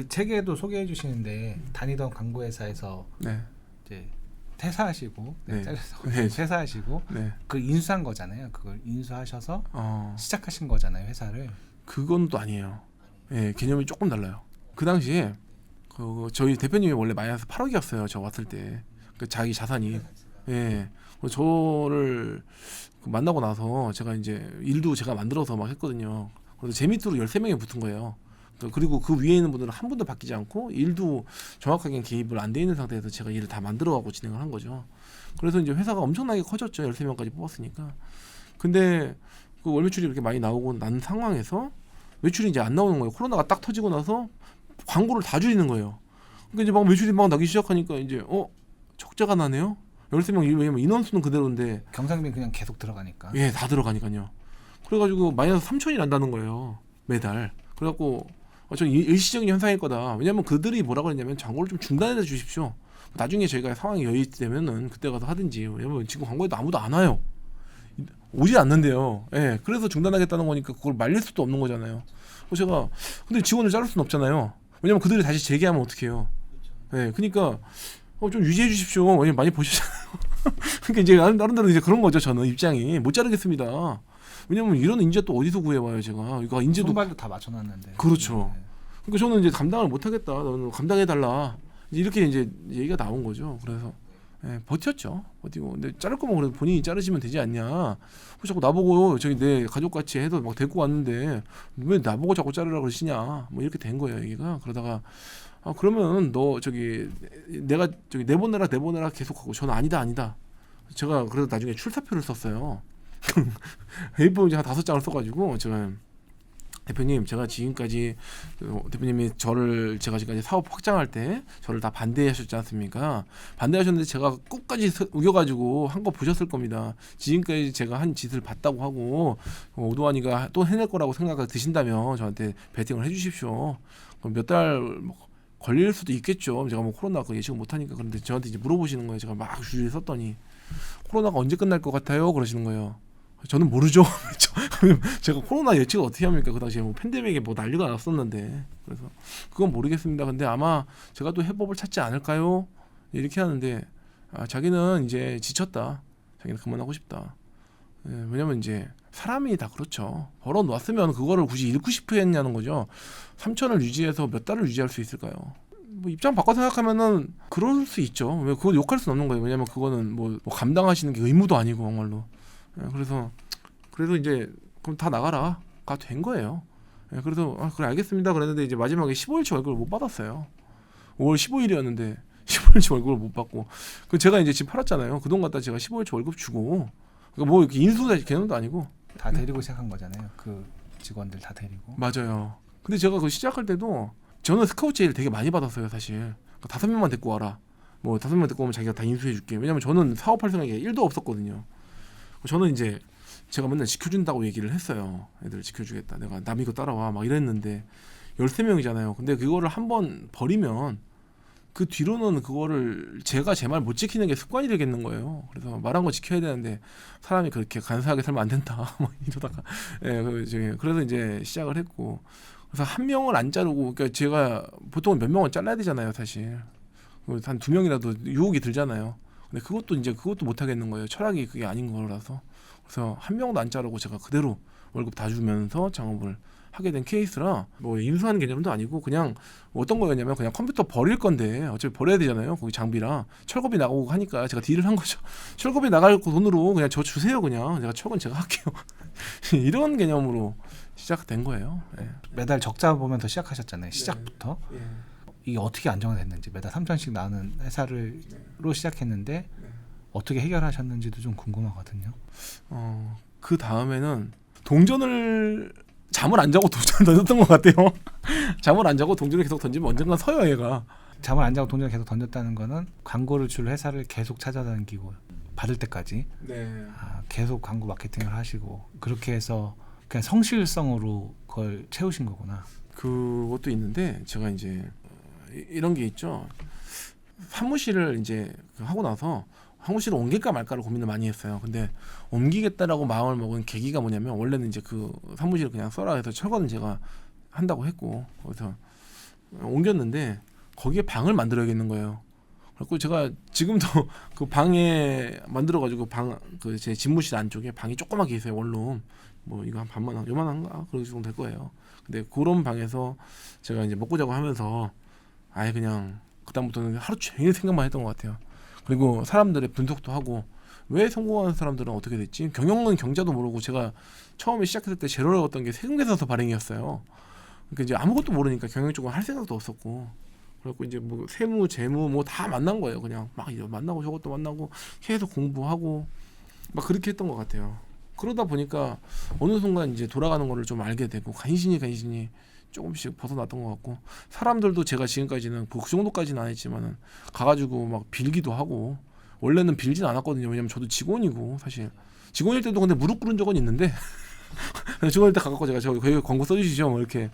그 책에도 소개해 주시는데 다니던 광고 회사에서 네. 이제 퇴사하시고 네. 잘려서 네. 퇴사하시고 네. 그 인수한 거잖아요. 그걸 인수하셔서 어, 시작하신 거잖아요, 회사를. 그건 또 아니에요. 예, 개념이 조금 달라요. 그 당시에 그 저희 대표님이 원래 마이너스 8억이었어요. 저 왔을 때. 그 자기 자산이. 예. 그래서 저를 만나고 나서 제가 이제 일도 제가 만들어서 막 했거든요. 그래서 제 밑으로 13명이 붙은 거예요. 그리고 그 위에 있는 분들은 한 분도 바뀌지 않고 일도 정확하게 개입을 안 돼 있는 상태에서 제가 일을 다 만들어가고 진행을 한 거죠. 그래서 이제 회사가 엄청나게 커졌죠. 13명까지 뽑았으니까. 근데 그 월 매출이 이렇게 많이 나오고 난 상황에서 매출이 이제 안 나오는 거예요. 코로나가 딱 터지고 나서 광고를 다 줄이는 거예요. 그러니까 이제 막 매출이 막 나기 시작하니까 이제 적자가 나네요. 13명 왜냐면 인원수는 그대로인데 경상비 그냥 계속 들어가니까. 예, 다 들어가니까요. 그래가지고 마이너스 3천이 난다는 거예요. 매달. 그래갖고 전 일시적인 현상일 거다. 왜냐면 그들이 뭐라고 했냐면 광고를 좀 중단해 주십시오. 나중에 저희가 상황이 여의되면은 그때 가서 하든지. 왜냐면 지금 광고에도 아무도 안 와요. 오지 않는데요. 예, 그래서 중단하겠다는 거니까 그걸 말릴 수도 없는 거잖아요. 그래서 제가 근데 직원을 자를 수는 없잖아요. 왜냐면 그들이 다시 재개하면 어떡해요. 예, 그러니까 좀 유지해 주십시오. 왜냐면 많이 보시잖아요. 그러니까 이제 나름대로 이제 그런 거죠. 저는 입장이 못 자르겠습니다. 왜냐면 이런 인재 또 어디서 구해와요, 제가. 이거 인재도 손발도 다 맞춰놨는데. 그렇죠. 네. 그러니까 저는 이제 감당을 못 하겠다. 너는 감당해 달라. 이렇게 이제 얘기가 나온 거죠. 그래서 버텼죠. 버티고. 근데 자를 거면 그래도 본인이 자르시면 되지 않냐. 자꾸 나보고 저기 내 가족같이 해서 막 데리고 왔는데 왜 나보고 자꾸 자르라고 그러시냐. 뭐 이렇게 된 거예요, 얘기가. 그러다가 그러면 너 저기 내가 저기 내보내라 계속하고 저는 아니다. 제가 그래서 나중에 출사표를 썼어요. A4 이제 한 5장을 써가지고 제가 대표님 제가 지금까지 대표님이 저를 제가 지금까지 사업 확장할 때 저를 다 반대하셨지 않습니까? 반대하셨는데 제가 끝까지 우겨가지고 한 거 보셨을 겁니다. 지금까지 제가 한 짓을 봤다고 하고 오도환이가 또 해낼 거라고 생각이 드신다면 저한테 베팅을 해주십시오. 그럼 몇 달 걸릴 수도 있겠죠. 제가 뭐 코로나 그 예측을 못하니까. 그런데 저한테 이제 물어보시는 거예요. 제가 막 주의를 썼더니 코로나가 언제 끝날 것 같아요? 그러시는 거예요. 저는 모르죠. 제가 코로나 예측을 어떻게 합니까? 그 당시에 뭐 팬데믹에 뭐 난리가 났었는데. 그래서 그건 모르겠습니다. 근데 아마 제가 또 해법을 찾지 않을까요? 이렇게 하는데 자기는 이제 지쳤다. 자기는 그만하고 싶다. 왜냐면 이제 사람이 다 그렇죠. 벌어 놨으면 그거를 굳이 잃고 싶어 했냐는 거죠. 3천을 유지해서 몇 달을 유지할 수 있을까요? 뭐 입장 바꿔 생각하면은 그럴 수 있죠. 왜 그거 욕할 수는 없는 거예요. 왜냐면 그거는 뭐 감당하시는 게 의무도 아니고 정말로. 그래서 이제 그럼 다 나가라가 된 거예요. 그래서 그래 알겠습니다. 그랬는데 이제 마지막에 15일치 월급을 못 받았어요. 5월 15일이었는데 15일치 월급을 못 받고 그 제가 이제 집 팔았잖아요. 그 돈 갖다 제가 15일치 월급 주고 그러니까 뭐 이렇게 인수 개념도 아니고 다 데리고 시작한 거잖아요. 그 직원들 다 데리고. 맞아요. 근데 제가 그 시작할 때도 저는 스카우트 제의를 되게 많이 받았어요. 사실 5명만 데리고 와라. 뭐 5명 데리고 오면 자기가 다 인수해줄게. 왜냐면 저는 사업할 생각이 1도 없었거든요. 저는 이제 제가 맨날 지켜준다고 얘기를 했어요. 애들 지켜주겠다. 내가 남 이거 따라와 막 이랬는데 13명이잖아요. 근데 그거를 한번 버리면 그 뒤로는 그거를 제가 제 말 못 지키는 게 습관이 되겠는 거예요. 그래서 말한 거 지켜야 되는데 사람이 그렇게 간사하게 살면 안 된다. 막 이러다가 그래서 이제 시작을 했고 그래서 한 명을 안 자르고 그러니까 제가 보통은 몇 명은 잘라야 되잖아요, 사실. 한 2명이라도 유혹이 들잖아요. 근데 그것도 못 하겠는 거예요. 철학이 그게 아닌 거라서. 그래서 한 명도 안 자르고 제가 그대로 월급 다 주면서 창업을 하게 된 케이스라 뭐 인수하는 개념도 아니고 그냥 어떤 거였냐면 그냥 컴퓨터 버릴 건데 어차피 버려야 되잖아요. 거기 장비랑 철거비 나가고 하니까 제가 딜을 한 거죠. 철거비 나갈 돈으로 그냥 저 주세요. 그냥 철거는 제가 할게요. 이런 개념으로 시작된 거예요. 매달 적자 보면서 시작하셨잖아요. 시작부터. 이게 어떻게 안정화 됐는지 매달 3천씩 나오는 회사로 시작했는데 어떻게 해결하셨는지도 좀 궁금하거든요. 그 다음에는 잠을 안 자고 동전을 던졌던 것 같아요. 잠을 안 자고 동전을 계속 던지면 언젠간 서요, 얘가. 잠을 안 자고 동전을 계속 던졌다는 거는 광고를 줄 회사를 계속 찾아다니고 받을 때까지 계속 광고 마케팅을 하시고 그렇게 해서 그냥 성실성으로 그걸 채우신 거구나. 그것도 있는데 제가 이제 이런 게 있죠. 사무실을 이제 하고 나서 사무실을 옮길까 말까를 고민을 많이 했어요. 근데 옮기겠다라고 마음을 먹은 계기가 뭐냐면 원래는 이제 그 사무실을 그냥 써라 해서 철거는 제가 한다고 했고 그래서 옮겼는데 거기에 방을 만들어야겠는 거예요. 그래서 제가 지금도 그 방에 만들어가지고 그 제 집무실 안쪽에 방이 조그맣게 있어요. 원룸 뭐 이거 한 반만 요만한가 그런 정도 될 거예요. 근데 그런 방에서 제가 이제 먹고 자고 하면서 아예 그냥 그다음부터는 하루 종일 생각만 했던 것 같아요. 그리고 사람들의 분석도 하고 왜 성공하는 사람들은 어떻게 됐지? 경영은 경자도 모르고 제가 처음에 시작했을 때 제일 어려웠던 게 세금계산서 발행이었어요. 그러니까 이제 아무것도 모르니까 경영 쪽은 할 생각도 없었고 그래갖고 이제 뭐 세무, 재무 뭐 다 만난 거예요. 그냥 막 이거 만나고 저것도 만나고 계속 공부하고 막 그렇게 했던 것 같아요. 그러다 보니까 어느 순간 이제 돌아가는 거를 좀 알게 되고 간신히 조금씩 벗어났던 것 같고 사람들도 제가 지금까지는 그 정도까지는 안 했지만은 가가지고 막 빌기도 하고 원래는 빌진 않았거든요. 왜냐면 저도 직원이고 사실 직원일 때도 근데 무릎 꿇은 적은 있는데 직원일 때 가갖고 제가 거기 광고 써주시죠 뭐 이렇게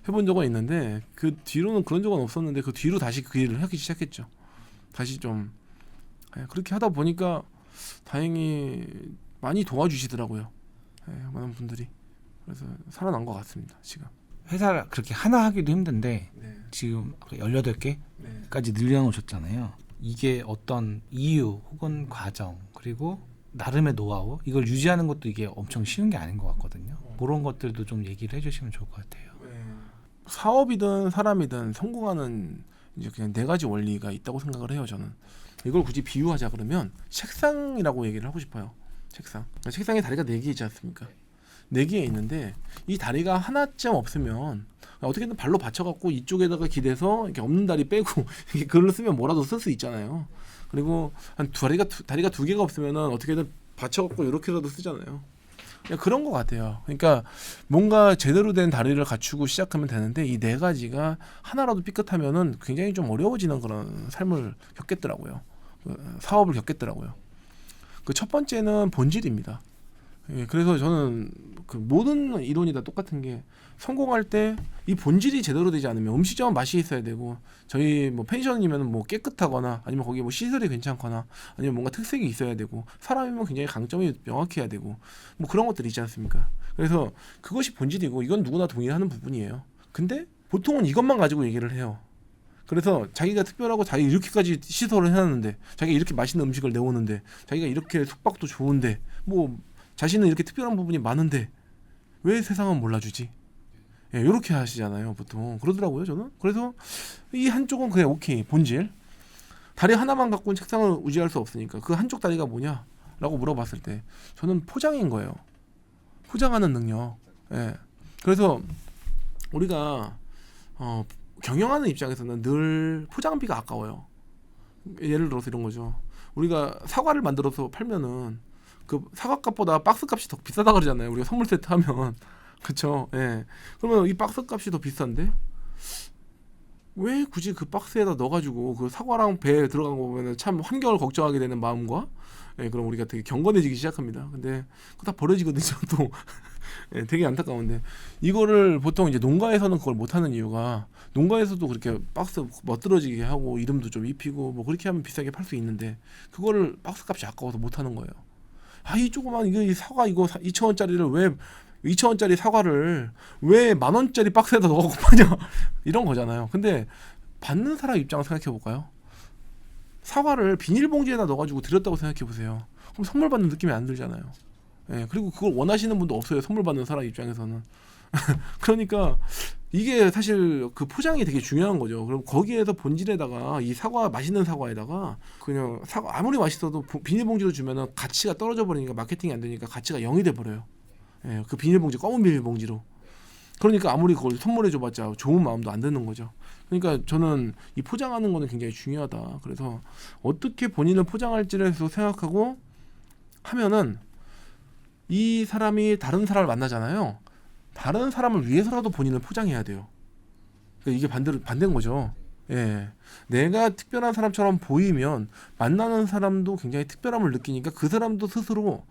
해본 적은 있는데 그 뒤로는 그런 적은 없었는데 그 뒤로 다시 그 일을 하기 시작했죠. 다시 좀 그렇게 하다 보니까 다행히 많이 도와주시더라고요. 많은 분들이. 그래서 살아난 것 같습니다. 지금. 회사를 그렇게 하나 하기도 힘든데 네. 지금 18개까지 늘려놓으셨잖아요. 이게 어떤 이유 혹은 과정 그리고 나름의 노하우 이걸 유지하는 것도 이게 엄청 쉬운 게 아닌 것 같거든요. 그런 것들도 좀 얘기를 해주시면 좋을 것 같아요. 사업이든 사람이든 성공하는 이제 그냥 네 가지 원리가 있다고 생각을 해요. 저는 이걸 굳이 비유하자 그러면 책상이라고 얘기를 하고 싶어요. 책상. 책상에 다리가 4개 있지 않습니까? 4개 있는데 이 다리가 하나쯤 없으면 어떻게든 발로 받쳐갖고 이쪽에다가 기대서 이렇게 없는 다리 빼고 이렇게 글을 쓰면 뭐라도 쓸 수 있잖아요. 그리고 한 다리가 2개가 없으면은 어떻게든 받쳐갖고 이렇게라도 쓰잖아요. 그냥 그런 것 같아요. 그러니까 뭔가 제대로 된 다리를 갖추고 시작하면 되는데 이 4가지가 하나라도 삐끗하면은 굉장히 좀 어려워지는 그런 삶을 겪겠더라고요. 사업을 겪겠더라고요. 그 첫 번째는 본질입니다. 그래서 저는 그 모든 이론이 다 똑같은 게 성공할 때 이 본질이 제대로 되지 않으면 음식점은 맛이 있어야 되고 저희 뭐 펜션이면 뭐 깨끗하거나 아니면 거기 뭐 시설이 괜찮거나 아니면 뭔가 특색이 있어야 되고 사람이면 굉장히 강점이 명확해야 되고 뭐 그런 것들이 있지 않습니까? 그래서 그것이 본질이고 이건 누구나 동의하는 부분이에요. 근데 보통은 이것만 가지고 얘기를 해요. 그래서 자기가 특별하고 자기가 이렇게까지 시설을 해놨는데 자기가 이렇게 맛있는 음식을 내오는데 자기가 이렇게 숙박도 좋은데 뭐 자신은 이렇게 특별한 부분이 많은데 왜 세상은 몰라주지? 이렇게 하시잖아요. 보통 그러더라고요. 저는 그래서 이 한쪽은 그냥 오케이 본질 다리 하나만 갖고는 책상을 유지할 수 없으니까 그 한쪽 다리가 뭐냐라고 물어봤을 때 저는 포장인 거예요. 포장하는 능력. 그래서 우리가 경영하는 입장에서는 늘 포장비가 아까워요. 예를 들어서 이런 거죠. 우리가 사과를 만들어서 팔면은 그 사과값보다 박스값이 더 비싸다 그러잖아요. 우리가 선물 세트 하면 그렇죠. 그러면 이 박스값이 더 비싼데 왜 굳이 그 박스에다 넣어가지고 그 사과랑 배에 들어간 거 보면은 참 환경을 걱정하게 되는 마음과 그럼 우리가 되게 경건해지기 시작합니다. 근데 그거 다 버려지거든요. 또 되게 안타까운데 이거를 보통 이제 농가에서는 그걸 못하는 이유가 농가에서도 그렇게 박스 멋들어지게 하고 이름도 좀 입히고 뭐 그렇게 하면 비싸게 팔 수 있는데 그거를 박스값이 아까워서 못하는 거예요. 이 조그만 이 사과 이거 2,000원짜리를 왜 2,000원짜리 사과를 왜 10,000원짜리 박스에다 넣어갖고 파냐 이런 거잖아요. 근데 받는 사람 입장을 생각해 볼까요? 사과를 비닐봉지에다 넣어가지고 드렸다고 생각해 보세요. 그럼 선물 받는 느낌이 안 들잖아요. 그리고 그걸 원하시는 분도 없어요. 선물 받는 사람 입장에서는. 그러니까 이게 사실 그 포장이 되게 중요한 거죠. 그럼 거기에서 본질에다가 이 사과 맛있는 사과에다가 그냥 사과 아무리 맛있어도 비닐봉지로 주면은 가치가 떨어져 버리니까 마케팅이 안 되니까 가치가 0이 돼 버려요. 그 비닐봉지 검은 비닐봉지로. 그러니까 아무리 그걸 선물해 줘봤자 좋은 마음도 안 드는 거죠. 그러니까 저는 이 포장하는 거는 굉장히 중요하다. 그래서 어떻게 본인을 포장할지를 생각하고 하면은 이 사람이 다른 사람을 만나잖아요. 다른 사람을 위해서라도 본인을 포장해야 돼요. 그러니까 이게 반대인 거죠. 내가 특별한 사람처럼 보이면 만나는 사람도 굉장히 특별함을 느끼니까 그 사람도 스스로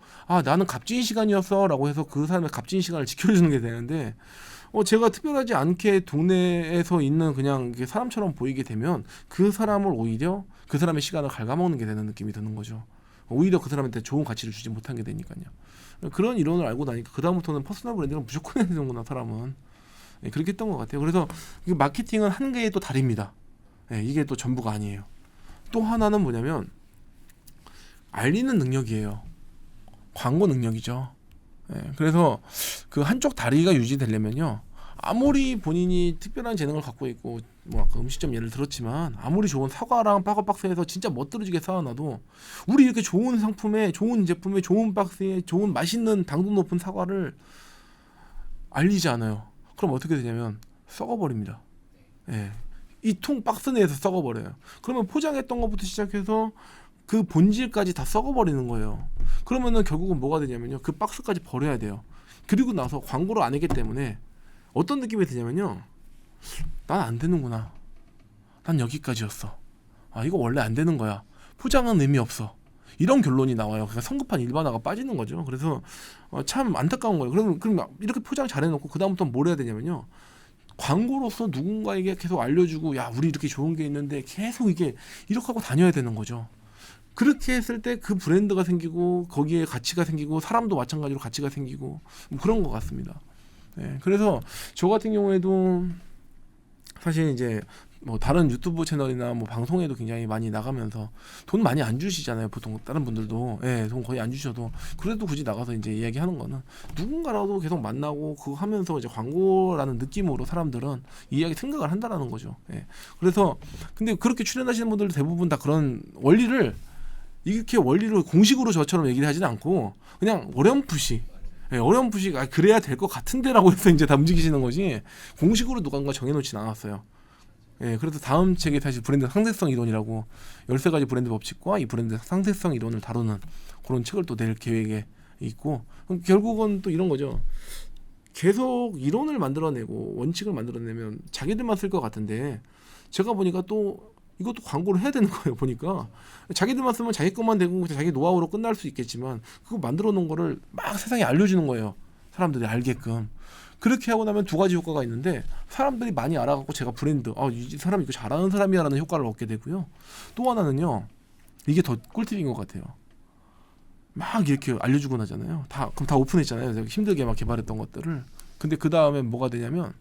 나는 값진 시간이었어 라고 해서 그 사람의 값진 시간을 지켜주는 게 되는데 제가 특별하지 않게 동네에서 있는 그냥 사람처럼 보이게 되면 그 사람을 오히려 그 사람의 시간을 갉아먹는 게 되는 느낌이 드는 거죠. 오히려 그 사람한테 좋은 가치를 주지 못한 게 되니까요. 그런 이론을 알고 나니까 그 다음부터는 퍼스널 브랜딩을 무조건 해야 되는구나 사람은. 예, 그렇게 했던 것 같아요. 그래서 이 마케팅은 한 개에 또 다릅니다. 예, 이게 또 전부가 아니에요. 또 하나는 뭐냐면 알리는 능력이에요. 광고 능력이죠. 예, 그래서 그 한쪽 다리가 유지되려면요, 아무리 본인이 특별한 재능을 갖고 있고 뭐 아까 음식점 예를 들었지만 아무리 좋은 사과랑 파워박스에서 진짜 멋들어지게 쌓아놔도 우리 이렇게 좋은 상품에 좋은 제품에 좋은 박스에 좋은 맛있는 당도 높은 사과를 알리지 않아요. 그럼 어떻게 되냐면 썩어버립니다. 예. 이 통 박스 내에서 썩어버려요. 그러면 포장했던 것부터 시작해서 그 본질까지 다 썩어버리는 거예요. 그러면은 결국은 뭐가 되냐면요, 그 박스까지 버려야 돼요. 그리고 나서 광고를 안 하기 때문에 어떤 느낌이 드냐면요, 난 안 되는구나, 난 여기까지였어, 아 이거 원래 안 되는 거야, 포장은 의미 없어, 이런 결론이 나와요. 그러니까 성급한 일반화가 빠지는 거죠. 그래서 참 안타까운 거예요. 그럼 이렇게 포장 잘해놓고 그 다음부터 뭘 해야 되냐면요, 광고로서 누군가에게 계속 알려주고, 야 우리 이렇게 좋은 게 있는데 계속 이게 이렇게 하고 다녀야 되는 거죠. 그렇게 했을 때 그 브랜드가 생기고 거기에 가치가 생기고 사람도 마찬가지로 가치가 생기고 뭐 그런 것 같습니다. 네, 그래서 저 같은 경우에도 사실 이제 뭐 다른 유튜브 채널이나 뭐 방송에도 굉장히 많이 나가면서 돈 많이 안 주시잖아요. 보통 다른 분들도, 예, 돈 거의 안 주셔도 그래도 굳이 나가서 이제 이야기하는 거는 누군가라도 계속 만나고 그거 하면서 이제 광고라는 느낌으로 사람들은 이야기 생각을 한다라는 거죠. 예. 그래서 근데 그렇게 출연하시는 분들 대부분 다 그런 원리를, 이렇게 원리를 공식으로 저처럼 얘기를 하지는 않고 그냥 어렴풋이, 예, 어렴풋이 그래야 될 것 같은데라고 해서 이제 다 움직이시는 거지 공식으로 누군가 정해놓진 않았어요. 예, 그래서 다음 책이 사실 브랜드 상대성 이론이라고 13가지 브랜드 법칙과 이 브랜드 상대성 이론을 다루는 그런 책을 또 낼 계획에 있고, 결국은 또 이런 거죠. 계속 이론을 만들어내고 원칙을 만들어내면 자기들만 쓸 것 같은데 제가 보니까 또 이것도 광고를 해야 되는 거예요. 보니까 자기들만 쓰면 자기 것만 되고 자기 노하우로 끝날 수 있겠지만 그거 만들어 놓은 거를 막 세상에 알려주는 거예요. 사람들이 알게끔. 그렇게 하고 나면 두 가지 효과가 있는데, 사람들이 많이 알아갖고 제가 브랜드, 이 사람 이거 잘하는 사람이라는 효과를 얻게 되고요. 또 하나는요, 이게 더 꿀팁인 것 같아요. 막 이렇게 알려주고 나잖아요. 그럼 다 오픈했잖아요. 제가 힘들게 막 개발했던 것들을. 근데 그 다음에 뭐가 되냐면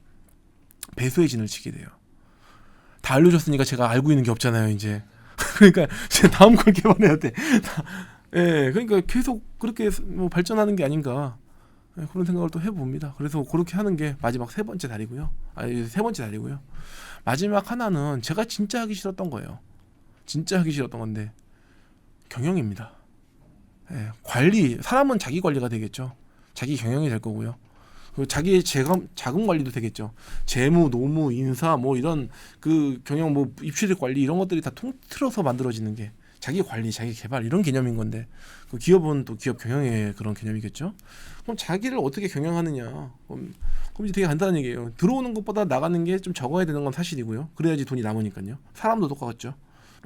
배수의 진을 치게 돼요. 다 알려줬으니까 제가 알고 있는 게 없잖아요, 이제. 그러니까 제가 다음 걸 개발해야 돼. 예, 그러니까 계속 그렇게 뭐 발전하는 게 아닌가, 예, 그런 생각을 또 해봅니다. 그래서 그렇게 하는 게 마지막 세 번째 다리고요. 마지막 하나는 제가 진짜 하기 싫었던 거예요. 진짜 하기 싫었던 건데 경영입니다. 예, 관리, 사람은 자기 관리가 되겠죠. 자기 경영이 될 거고요. 그리고 자기의 자금 관리도 되겠죠. 재무, 노무, 인사 뭐 이런 그 경영, 뭐 입시들 관리 이런 것들이 다 통틀어서 만들어지는 게 자기 관리, 자기 개발 이런 개념인 건데, 그 기업은 또 기업 경영의 그런 개념이겠죠. 그럼 자기를 어떻게 경영하느냐? 그럼 이제 되게 간단한 얘기예요. 들어오는 것보다 나가는 게 좀 적어야 되는 건 사실이고요. 그래야지 돈이 남으니까요. 사람도 똑같죠.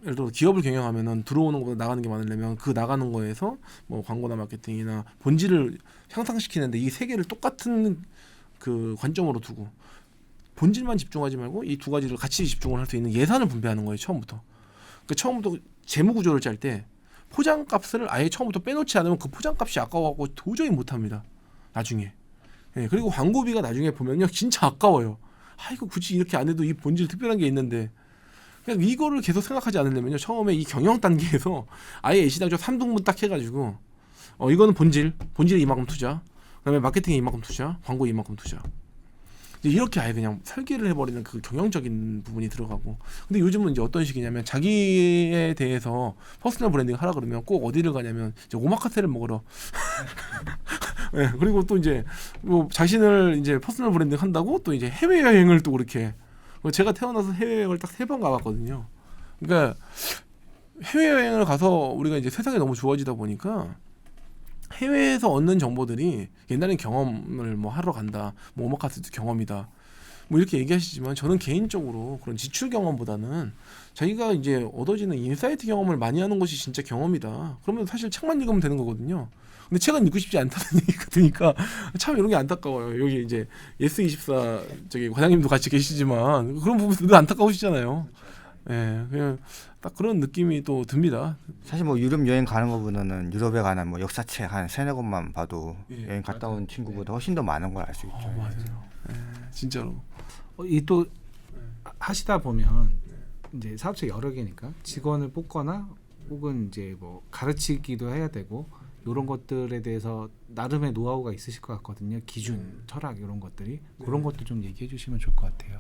예를 들어 기업을 경영하면은 들어오는 것보다 나가는 게 많으려면 그 나가는 거에서 뭐 광고나 마케팅이나 본질을 향상시키는데 이 세 개를 똑같은 그 관점으로 두고 본질만 집중하지 말고 이 두 가지를 같이 집중을 할 수 있는 예산을 분배하는 거예요. 처음부터. 그러니까 처음부터 재무 구조를 짤 때 포장값을 아예 처음부터 빼놓지 않으면 그 포장값이 아까워갖고 도저히 못합니다. 나중에. 예, 그리고 광고비가 나중에 보면요, 진짜 아까워요. 이거 굳이 이렇게 안 해도 이 본질 특별한 게 있는데. 그냥 이거를 계속 생각하지 않으려면요, 처음에 이 경영 단계에서 아예 애시당초 3등분 딱 해가지고 이거는 본질에 이만큼 투자, 그다음에 마케팅에 이만큼 투자, 광고에 이만큼 투자, 이렇게 아예 그냥 설계를 해버리는 그 경영적인 부분이 들어가고. 근데 요즘은 이제 어떤 식이냐면 자기에 대해서 퍼스널 브랜딩 하라 그러면 꼭 어디를 가냐면 이제 오마카세를 먹으러 네, 그리고 또 이제 뭐 자신을 이제 퍼스널 브랜딩 한다고 또 이제 해외여행을 또 그렇게, 제가 태어나서 해외여행을 딱 3번 가봤거든요. 그러니까 해외여행을 가서 우리가 이제 세상이 너무 좋아지다 보니까 해외에서 얻는 정보들이, 옛날엔 경험을 뭐 하러 간다, 뭐 오마카세도 경험이다, 뭐 이렇게 얘기하시지만 저는 개인적으로 그런 지출 경험보다는 자기가 이제 얻어지는 인사이트 경험을 많이 하는 것이 진짜 경험이다. 그러면 사실 책만 읽으면 되는 거거든요. 근데 책은 읽고 싶지 않다는 얘기가 드니까 참 이런 게 안타까워요. 여기 이제 예스24 저기 과장님도 같이 계시지만 그런 부분도 안타까우시잖아요. 예, 그냥 딱 그런 느낌이 또 듭니다. 사실 뭐 유럽 여행 가는 것보다는 유럽에 관한 뭐 역사책 한 3-4권만 봐도 예, 여행 갔다 온 맞아요. 친구보다 훨씬 더 많은 걸 알 수 있죠. 맞아요. 진짜로. 이 또 하시다 보면 이제 사업체 여러 개니까 직원을 뽑거나 혹은 이제 뭐 가르치기도 해야 되고 이런 것들에 대해서 나름의 노하우가 있으실 것 같거든요. 기준, 철학 이런 것들이 그런 것도 좀 얘기해 주시면 좋을 것 같아요.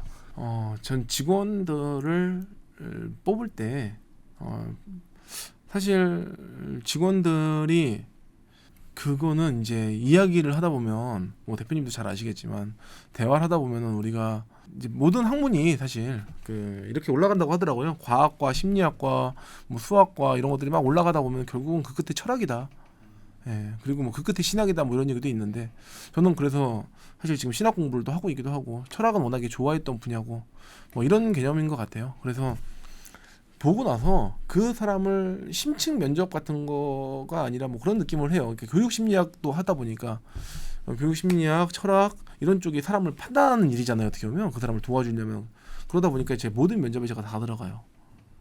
전 직원들을 뽑을 때 사실 직원들이 그거는 이제 이야기를 하다 보면 뭐 대표님도 잘 아시겠지만 대화를 하다 보면은 우리가 이제 모든 학문이 사실 그 이렇게 올라간다고 하더라고요. 과학과 심리학과 뭐 수학과 이런 것들이 막 올라가다 보면 결국은 그 끝에 철학이다. 예, 그리고 뭐 그 끝에 신학이다 뭐 이런 얘기도 있는데 저는 그래서 사실 지금 신학 공부를 또 하고 있기도 하고 철학은 워낙에 좋아했던 분야고 뭐 이런 개념인 것 같아요. 그래서 보고 나서 그 사람을 심층 면접 같은 거가 아니라 뭐 그런 느낌을 해요. 이렇게 교육 심리학도 하다 보니까 교육 심리학, 철학 이런 쪽이 사람을 판단하는 일이잖아요. 어떻게 보면 그 사람을 도와주려면 그러다 보니까 제 모든 면접에 제가 다 들어가요.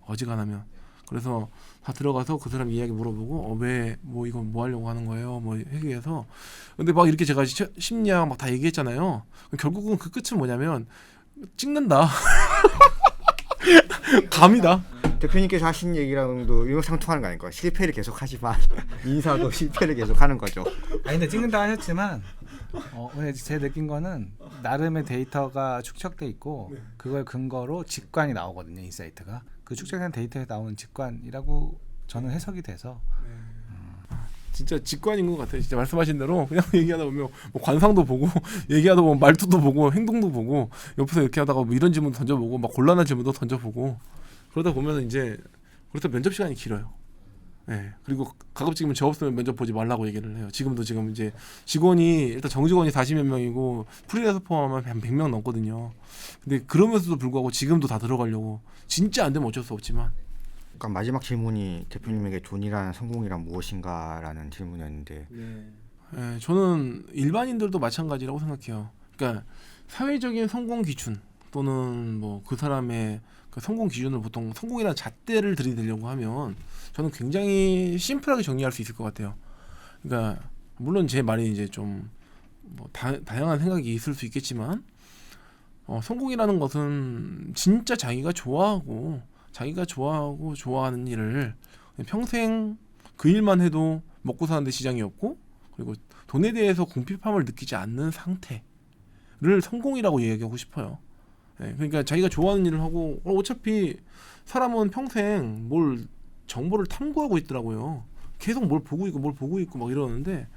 어지간하면. 그래서 다 들어가서 그 사람 이야기 물어보고 왜 뭐 이건 뭐 하려고 하는 거예요? 뭐 얘기해서 근데 막 이렇게 제가 심리학 막 다 얘기했잖아요. 결국은 그 끝은 뭐냐면 찍는다. 감이다. 대표님께서 하신 얘기랑도 일맥상통하는 거 아닐까요? 실패를 계속하지만 인사도 실패를 계속하는 거죠. 아니 근데 찍는다 하셨지만 오늘 제 느낀 거는 나름의 데이터가 축적돼 있고 그걸 근거로 직관이 나오거든요. 인사이트가 그 축적된 데이터에 나오는 직관이라고 저는 해석이 돼서 진짜 직관인 것 같아요. 진짜 말씀하신 대로 그냥 얘기하다 보면 뭐 관상도 보고 얘기하다 보면 말투도 보고 행동도 보고 옆에서 이렇게 하다가 뭐 이런 질문도 던져보고 막 곤란한 질문도 던져보고 그러다 보면 이제 그렇다 면접 시간이 길어요. 네. 그리고 가급적이면 저 없으면 면접 보지 말라고 얘기를 해요. 지금 이제 직원이 일단 정직원이 40몇 명이고 프리랜서 포함하면 한 100명 넘거든요. 근데 그러면서도 불구하고 지금도 다 들어가려고 진짜 안 되면 어쩔 수 없지만 그러니까 마지막 질문이 대표님에게 돈이란 성공이란 무엇인가라는 질문이었는데 네, 저는 일반인들도 마찬가지라고 생각해요. 그러니까 사회적인 성공 기준 또는 뭐 그 사람의 그 성공 기준을 보통 성공이라는 잣대를 들이대려고 하면 저는 굉장히 심플하게 정리할 수 있을 것 같아요. 그러니까 물론 제 말이 이제 좀 뭐 다양한 생각이 있을 수 있겠지만 성공이라는 것은 진짜 자기가 좋아하고 좋아하는 일을 평생 그 일만 해도 먹고 사는데 지장이 없고 그리고 돈에 대해서 궁핍함을 느끼지 않는 상태를 성공이라고 얘기하고 싶어요. 네, 그러니까 자기가 좋아하는 일을 하고 어차피 사람은 평생 뭘 정보를 탐구하고 있더라고요. 계속 뭘 보고 있고 막 이러는데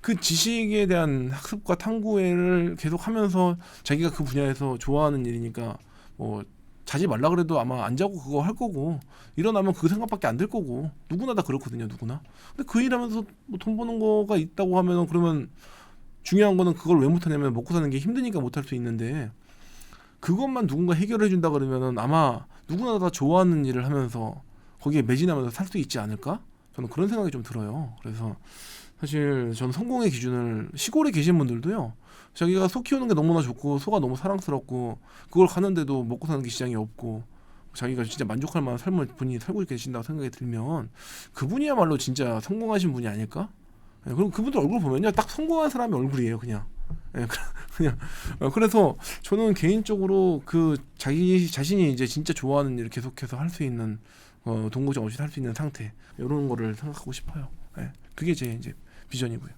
그 지식에 대한 학습과 탐구를 계속 하면서 자기가 그 분야에서 좋아하는 일이니까 뭐 자지 말라 그래도 아마 안 자고 그거 할 거고 일어나면 그 생각밖에 안 들 거고 누구나 다 그렇거든요. 누구나. 근데 그 일하면서 뭐 돈 버는 거가 있다고 하면 그러면 중요한 거는 그걸 왜 못하냐면 먹고 사는 게 힘드니까 못할 수 있는데 그것만 누군가 해결해 준다 그러면은 아마 누구나 다 좋아하는 일을 하면서 거기에 매진하면서 살 수 있지 않을까? 저는 그런 생각이 좀 들어요. 그래서 사실 저는 성공의 기준을 시골에 계신 분들도요. 자기가 소 키우는 게 너무나 좋고 소가 너무 사랑스럽고 그걸 가는데도 먹고 사는 게 지장이 없고 자기가 진짜 만족할 만한 삶을 본인이 살고 계신다고 생각이 들면 그분이야말로 진짜 성공하신 분이 아닐까? 네, 그리고 그분들 얼굴 보면요. 딱 성공한 사람의 얼굴이에요. 그냥. 네, 그냥 그래서 저는 개인적으로 그 자기 자신이 이제 진짜 좋아하는 일을 계속해서 할 수 있는 동고정 없이 할 수 있는 상태 이런 거를 생각하고 싶어요. 네, 그게 제 이제 비전이고요.